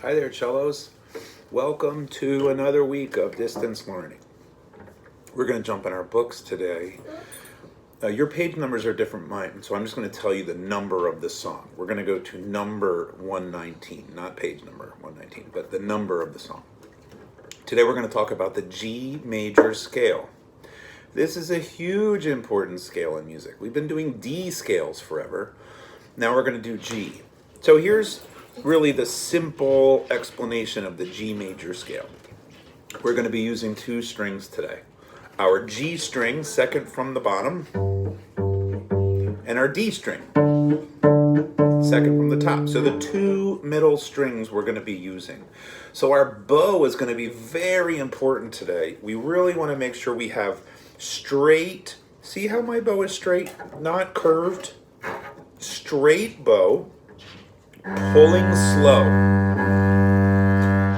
Hi there, cellos. Welcome to another week of distance learning. We're going to jump in our books today. Your page numbers are different mine, so I'm just going to tell you the number of the song. We're going to go to number 119, not page number 119, but the number of the song. Today we're going to talk about the G major scale. This is a huge important scale in music. We've been doing D scales forever. Now we're going to do G. So here's really the simple explanation of the G major scale. We're going to be using two strings today. Our G string, second from the bottom, and our D string, second from the top. So the two middle strings we're going to be using. So our bow is going to be very important today. We really want to make sure we have straight, see how my bow is straight, not curved, straight bow, pulling slow.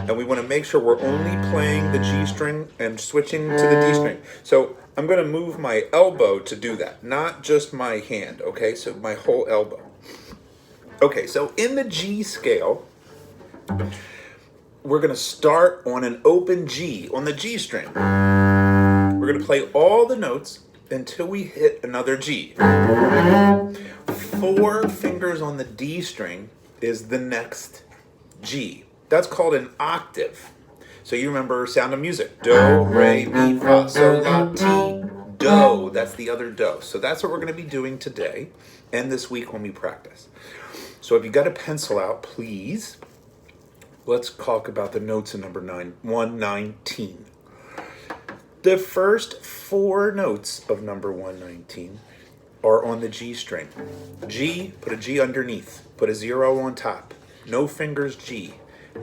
And we want to make sure we're only playing the G string and switching to the D string. So I'm going to move my elbow to do that, not just my hand, okay? So my whole elbow. Okay, so in the G scale, we're going to start on an open G, on the G string. We're going to play all the notes until we hit another G. 4 fingers on the D string is the next G. That's called an octave. So you remember Sound of Music. Do, re, mi, fa, sol, la, ti, do. That's the other do. So that's what we're going to be doing today and this week when we practice. So if you got a pencil out, please, let's talk about the notes in number 119. The first 4 notes of number 119 are on the G string. G, put a G underneath. Put a 0 on top. No fingers, G.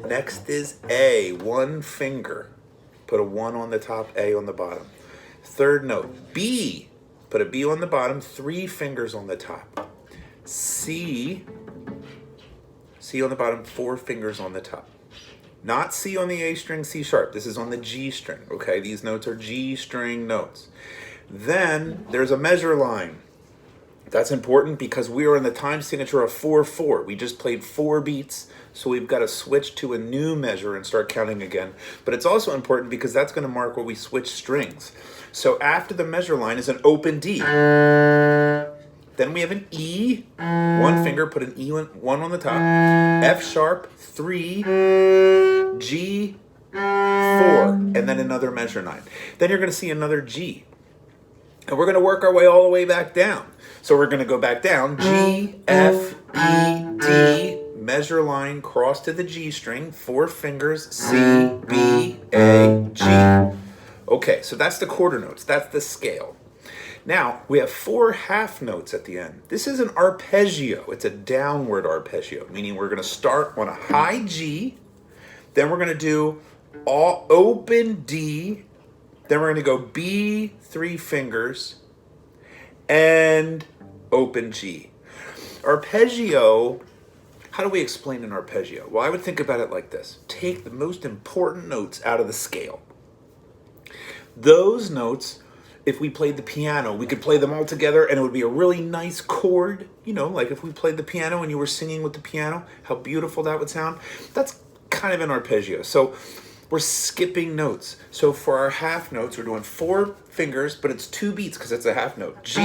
Next is A, 1 finger. Put a 1 on the top, A on the bottom. Third note, B. Put a B on the bottom, 3 fingers on the top. C, C on the bottom, 4 fingers on the top. Not C on the A string, C sharp. This is on the G string, okay? These notes are G string notes. Then there's a measure line. That's important because we are in the time signature of 4/4. We just played 4 beats, so we've got to switch to a new measure and start counting again. But it's also important because that's going to mark where we switch strings. So after the measure line is an open D. Then we have an E, 1 finger, put an E 1 on the top. F sharp, 3, G, 4, and then another measure 9. Then you're going to see another G. And we're going to work our way all the way back down. So we're going to go back down, G, F, E, D, measure line, cross to the G string, 4 fingers, C, B, A, G. Okay, so that's the quarter notes. That's the scale. Now, we have 4 half notes at the end. This is an arpeggio. It's a downward arpeggio, meaning we're going to start on a high G, then we're going to do all open D, then we're going to go B, 3 fingers, and open G. Arpeggio, how do we explain an arpeggio? Well, I would think about it like this. Take the most important notes out of the scale. Those notes, if we played the piano, we could play them all together and it would be a really nice chord. You know, like if we played the piano and you were singing with the piano, how beautiful that would sound. That's kind of an arpeggio. So we're skipping notes. So for our half notes, we're doing 4 fingers, but it's 2 beats because it's a half note. G,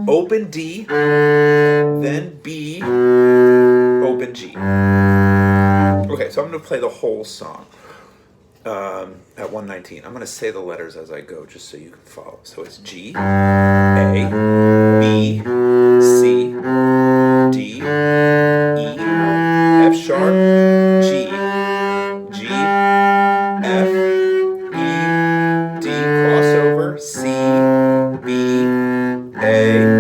open D, then B, open G. Okay, so I'm going to play the whole song at 119. I'm going to say the letters as I go just so you can follow. So it's G, A, B, C, D, E, F sharp, G, G, F, E, D, crossover, C, B, A,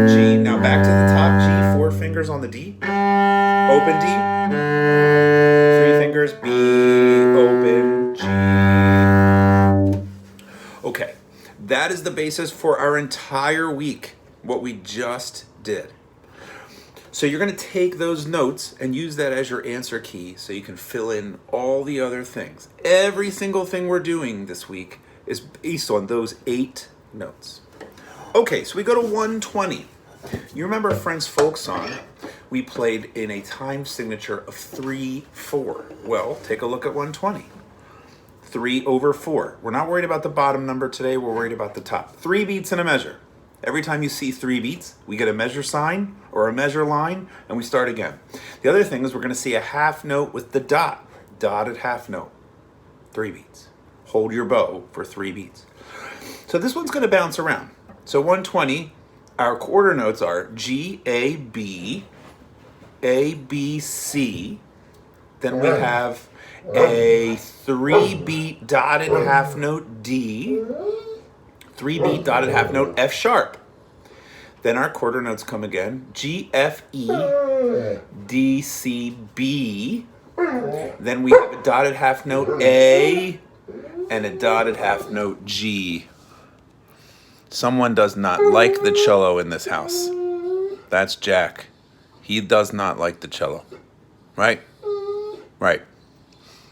G. Now back to the top G, 4 fingers on the D, open D, 3 fingers, B, open G. Okay, that is the basis for our entire week, what we just did. So you're going to take those notes and use that as your answer key so you can fill in all the other things. Every single thing we're doing this week is based on those 8 notes. Okay, so we go to 120. You remember French folk song we played in a time signature of 3/4. Well, take a look at 120. 3/4. We're not worried about the bottom number today, we're worried about the top. 3 beats in a measure. Every time you see 3 beats, we get a measure sign or a measure line, and we start again. The other thing is we're going to see a half note with the dotted half note. 3 beats. Hold your bow for 3 beats. So this one's going to bounce around. So 120, our quarter notes are G, A, B, A, B, C. Then we have a 3-beat dotted half note D, 3-beat dotted half note F sharp. Then our quarter notes come again, G, F, E, D, C, B. Then we have a dotted half note A and a dotted half note G. Someone does not like the cello in this house. That's Jack. He does not like the cello. Right? Right.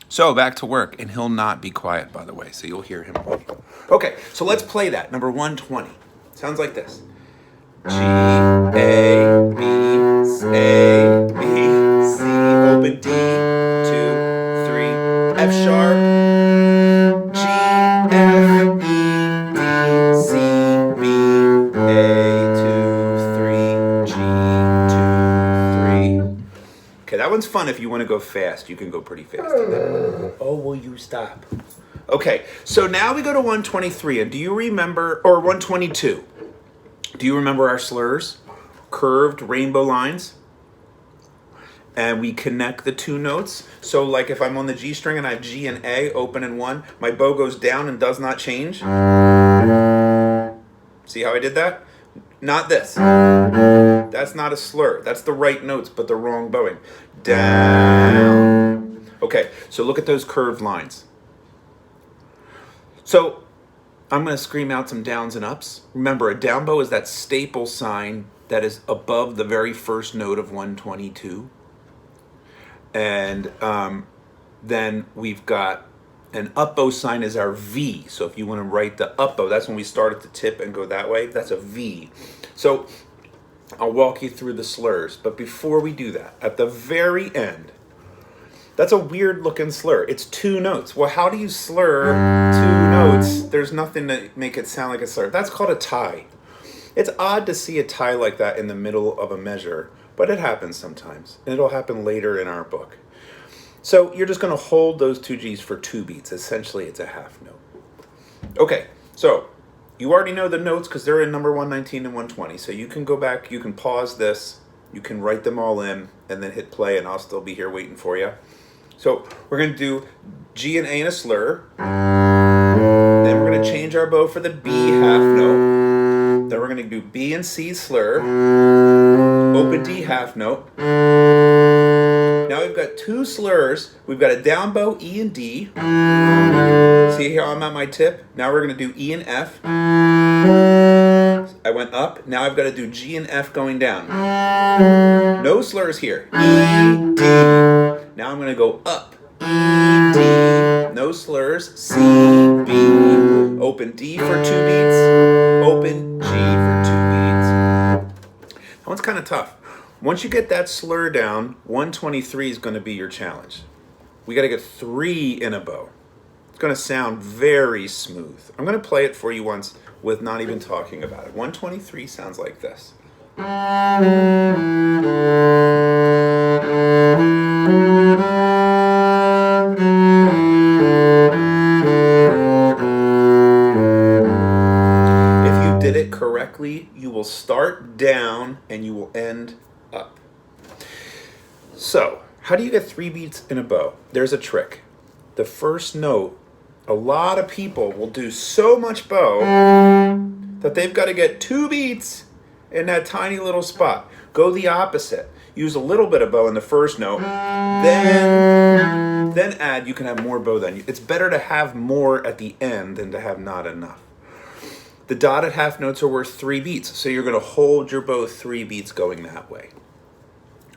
So back to work, and he'll not be quiet, by the way, so you'll hear him. Okay, so let's play that, number 120. Sounds like this. G, A, B, A, B, C, open D, 2, 3, F sharp, G, F, E, D, C, B, A, 2, 3, G, 2, 3. Okay, that one's fun if you want to go fast. You can go pretty fast. Oh, will you stop? Okay, so now we go to 123, and do you remember, or 122? Do you remember our slurs? Curved rainbow lines. And we connect the 2 notes. So like if I'm on the G string and I have G and A open in 1, my bow goes down and does not change. See how I did that? Not this. That's not a slur. That's the right notes, but the wrong bowing. Down. Okay, so look at those curved lines. So I'm going to scream out some downs and ups. Remember, a down bow is that staple sign that is above the very first note of 122. And then we've got an up bow sign is our V. So if you want to write the up bow, that's when we start at the tip and go that way. That's a V. So I'll walk you through the slurs. But before we do that, at the very end, that's a weird looking slur. It's 2 notes. Well, how do you slur 2 notes? There's nothing to make it sound like a slur. That's called a tie. It's odd to see a tie like that in the middle of a measure, but it happens sometimes. And it'll happen later in our book. So you're just going to hold those 2 G's for 2 beats. Essentially, it's a half note. Okay, so you already know the notes because they're in number 119 and 120. So you can go back, you can pause this, you can write them all in, and then hit play, and I'll still be here waiting for you. So we're going to do G and A in a slur. Then we're going to change our bow for the B half note. Then we're going to do B and C slur. Open D half note. Now we've got 2 slurs. We've got a down bow, E and D. See here I'm at my tip. Now we're going to do E and F. I went up. Now I've got to do G and F going down. No slurs here. E, D. Now I'm going to go up, E, D, no slurs, C, B, open D for 2 beats, open G for 2 beats. That one's kind of tough. Once you get that slur down, 123 is going to be your challenge. We got to get 3 in a bow. It's going to sound very smooth. I'm going to play it for you once with not even talking about it. 123 sounds like this. Correctly, you will start down and you will end up. So, how do you get 3 beats in a bow? There's a trick. The first note, a lot of people will do so much bow that they've got to get 2 beats in that tiny little spot. Go the opposite. Use a little bit of bow in the first note, then add, you can have more bow then. It's better to have more at the end than to have not enough. The dotted half notes are worth 3 beats, so you're going to hold your bow 3 beats going that way.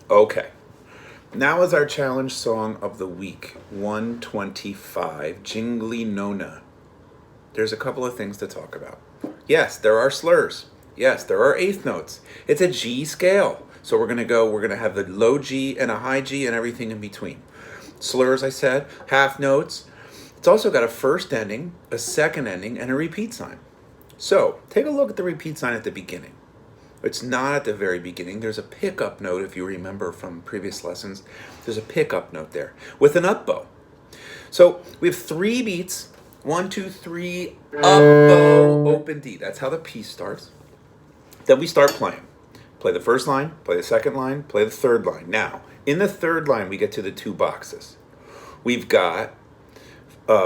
Okay, now is our challenge song of the week, 125, Jingly Nona. There's a couple of things to talk about. Yes, there are slurs. Yes, there are 8th notes. It's a G scale. So we're going to have the low G and a high G and everything in between. Slurs, I said, half notes. It's also got a first ending, a second ending, and a repeat sign. So take a look at the repeat sign at the beginning. It's not at the very beginning. There's a pickup note, if you remember from previous lessons. There's a pickup note there with an up bow. So we have 3 beats. 1, 2, 3, up bow, open D. That's how the piece starts. Then we start playing. Play the first line, play the second line, play the third line. Now, in the third line, we get to the 2 boxes. We've got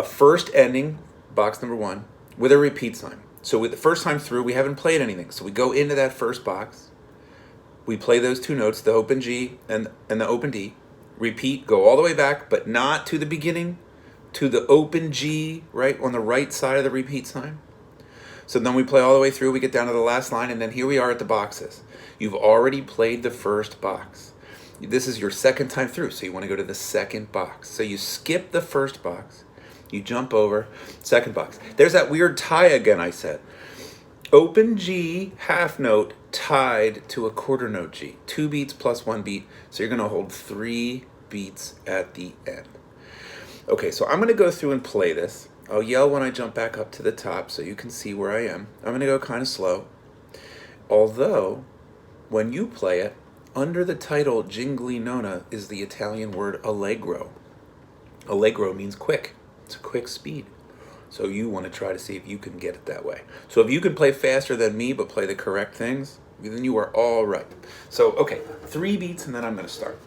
first ending, box number 1, with a repeat sign. So with the first time through, we haven't played anything. So we go into that first box. We play those 2 notes, the open G and the open D. Repeat, go all the way back, but not to the beginning, to the open G, right, on the right side of the repeat sign. So then we play all the way through, we get down to the last line, and then here we are at the boxes. You've already played the first box. This is your second time through, so you want to go to the second box. So you skip the first box. You jump over, second box. There's that weird tie again I said. Open G, half note, tied to a quarter note G. 2 beats plus 1 beat, so you're going to hold 3 beats at the end. Okay, so I'm going to go through and play this. I'll yell when I jump back up to the top so you can see where I am. I'm going to go kind of slow. Although, when you play it, under the title Jingly Nona is the Italian word allegro. Allegro means quick. It's a quick speed. So you want to try to see if you can get it that way. So if you can play faster than me but play the correct things, then you are all right. So, okay, 3 beats and then I'm going to start.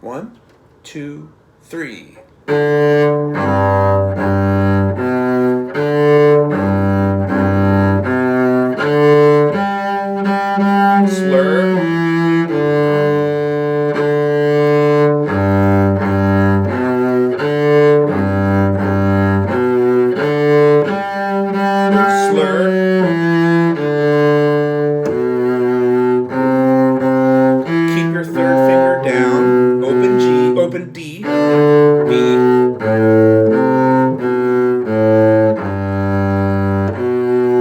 1, 2, 3. Open D, B,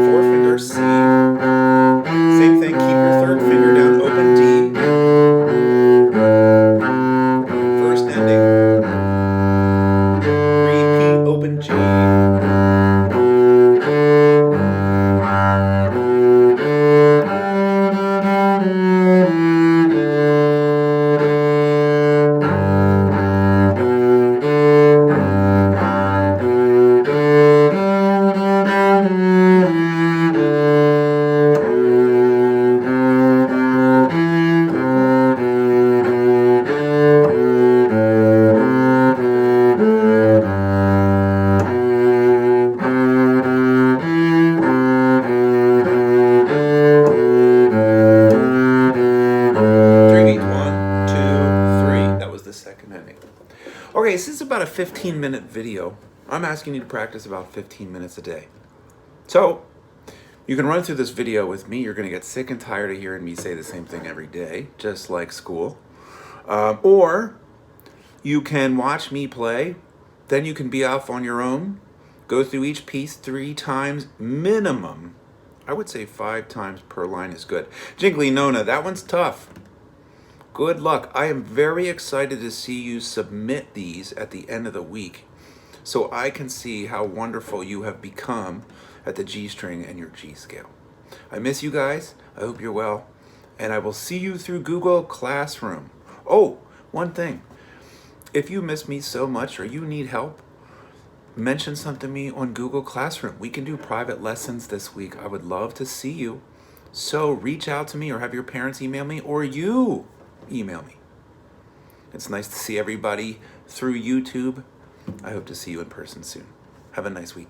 4-finger C, same thing, keep your 3rd finger down, open D, first ending, repeat, open G, second ending. Okay, so this is about a 15-minute video. I'm asking you to practice about 15 minutes a day. So, you can run through this video with me. You're going to get sick and tired of hearing me say the same thing every day, just like school. Or you can watch me play. Then you can be off on your own. Go through each piece 3 times minimum. I would say 5 times per line is good. Jingly Nona, that one's tough. Good luck. I am very excited to see you submit these at the end of the week so I can see how wonderful you have become at the G string and your G scale. I miss you guys. I hope you're well. And I will see you through Google Classroom. Oh, one thing. If you miss me so much or you need help, mention something to me on Google Classroom. We can do private lessons this week. I would love to see you. So reach out to me or have your parents email me or you email me. It's nice to see everybody through YouTube. I hope to see you in person soon. Have a nice week.